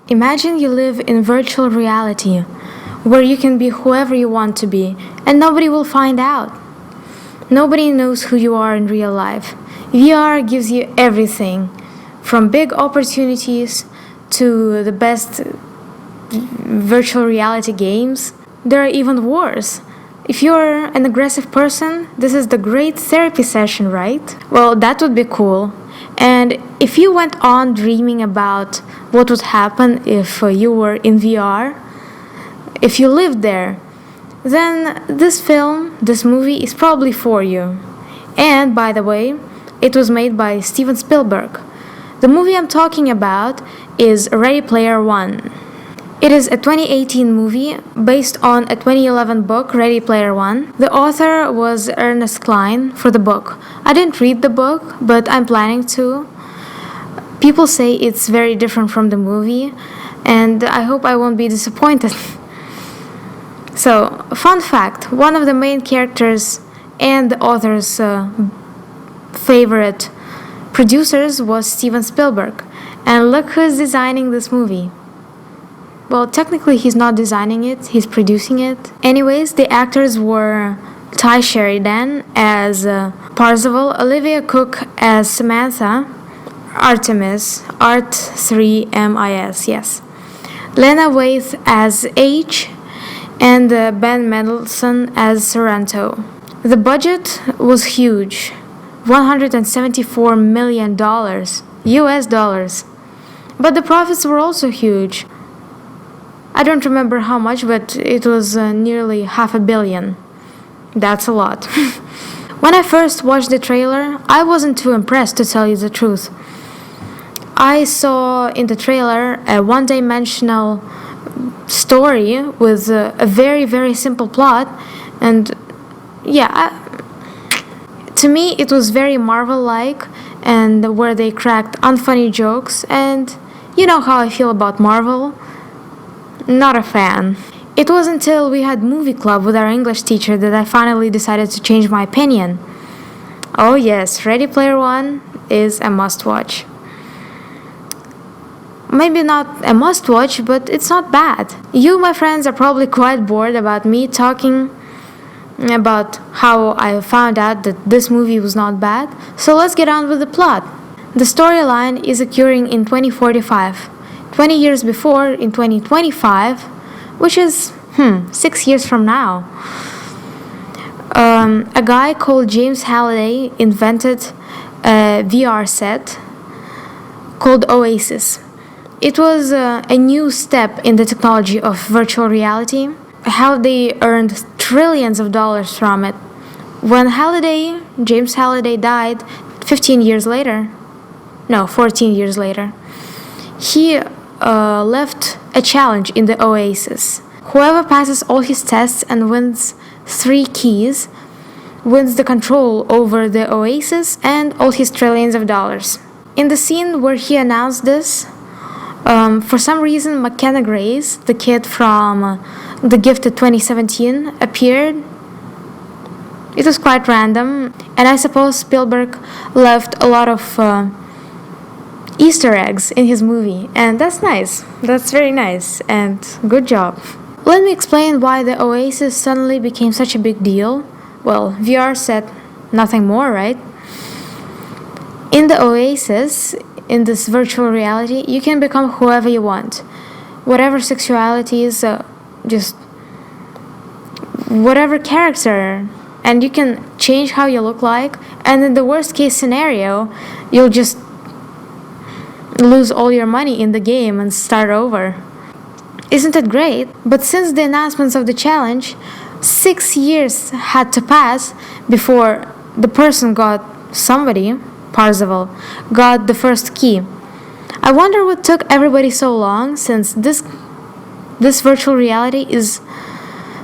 Imagine you live in virtual reality, where you can be whoever you want to be, and nobody will find out. Nobody knows who you are in real life. VR gives you everything, from big opportunities to the best virtual reality games. There are even wars. If you're an aggressive person, this is the great therapy session, right? Well, that would be cool. And if you went on dreaming about what would happen if you were in VR, if you lived there, then this movie is probably for you. And by the way, it was made by Steven Spielberg. The movie I'm talking about is Ready Player One. It is a 2018 movie based on a 2011 book, Ready Player One. The author was Ernest Cline for the book. I didn't read the book, but I'm planning to. People say it's very different from the movie, and I hope I won't be disappointed. So, fun fact, one of the main characters and the author's favorite producers was Steven Spielberg. And look who's designing this movie. Well, technically he's not designing it, he's producing it. Anyways, the actors were Ty Sheridan as Parzival, Olivia Cook as Samantha, Artemis, Art3MIS, yes. Lena Waithe as H, and Ben Mendelsohn as Sorrento. The budget was huge, $174 million, US dollars. But the profits were also huge. I don't remember how much, but it was nearly $500 million. That's a lot. When I first watched the trailer, I wasn't too impressed, to tell you the truth. I saw in the trailer a one-dimensional story with a very, very simple plot, and to me it was very Marvel-like, and where they cracked unfunny jokes, and you know how I feel about Marvel. Not a fan. It was until we had movie club with our English teacher that I finally decided to change my opinion. Oh yes, Ready Player One is a must-watch. Maybe not a must-watch, but it's not bad. You, my friends, are probably quite bored about me talking about how I found out that this movie was not bad, so let's get on with the plot. The storyline is occurring in 2045. 20 years before, in 2025, which is 6 years from now, a guy called James Halliday invented a VR set called Oasis. It was a new step in the technology of virtual reality. Halliday earned trillions of dollars from it. When James Halliday died 14 years later, he left a challenge in the Oasis. Whoever passes all his tests and wins 3 keys wins the control over the Oasis and all his trillions of dollars. In the scene where he announced this, for some reason McKenna Grace, the kid from The Gifted 2017, appeared. It was quite random, and I suppose Spielberg left a lot of Easter eggs in his movie, and that's nice. That's very nice, and good job. Let me explain why the Oasis suddenly became such a big deal. Well, VR said nothing more, right? In the Oasis, in this virtual reality, you can become whoever you want. Whatever sexuality is, just whatever character, and you can change how you look like, and in the worst case scenario, you'll just lose all your money in the game and start over. Isn't it great? But since the announcements of the challenge, 6 years had to pass before the person Parzival, got the first key. I wonder what took everybody so long, since this virtual reality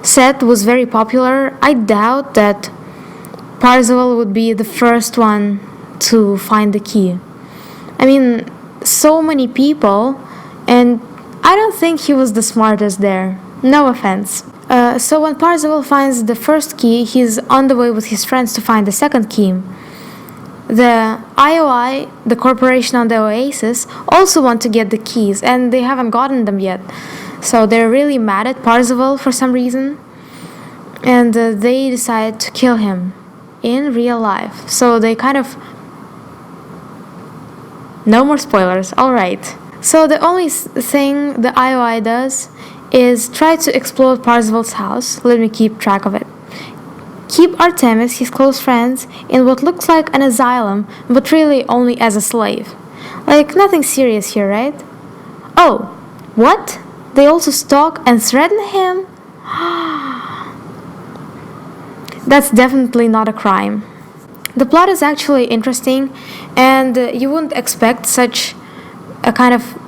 set was very popular. I doubt that Parzival would be the first one to find the key. I mean, so many people, and I don't think he was the smartest there. No offense. So when Parzival finds the first key, he's on the way with his friends to find the second key. The IOI, the corporation on the Oasis, also want to get the keys, and they haven't gotten them yet. So they're really mad at Parzival for some reason, and they decide to kill him in real life. So they kind of... No more spoilers, alright. So the only thing the IOI does is try to explode Parzival's house. Let me keep track of it. Keep Artemis, his close friends, in what looks like an asylum, but really only as a slave. Like, nothing serious here, right? Oh, what? They also stalk and threaten him? That's definitely not a crime. The plot is actually interesting, and you wouldn't expect such a kind of,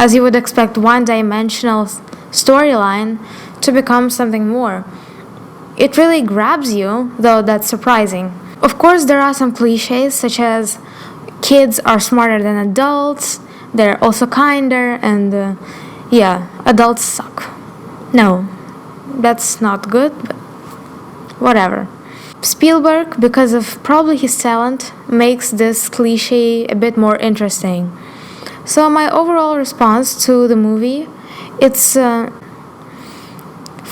as you would expect, one-dimensional storyline to become something more. It really grabs you, though that's surprising. Of course, there are some cliches, such as kids are smarter than adults, they're also kinder, and yeah, adults suck. No, that's not good, but whatever. Spielberg, because of probably his talent, makes this cliche a bit more interesting. So my overall response to the movie, it's 4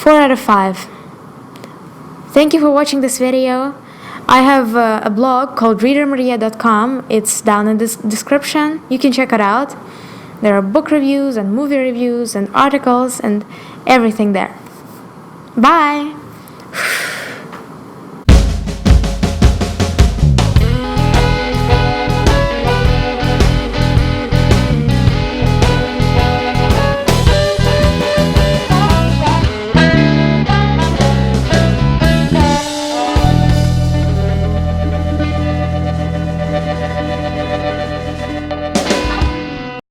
out of 5. Thank you for watching this video. I have a blog called readermaria.com. It's down in the description. You can check it out. There are book reviews and movie reviews and articles and everything there. Bye!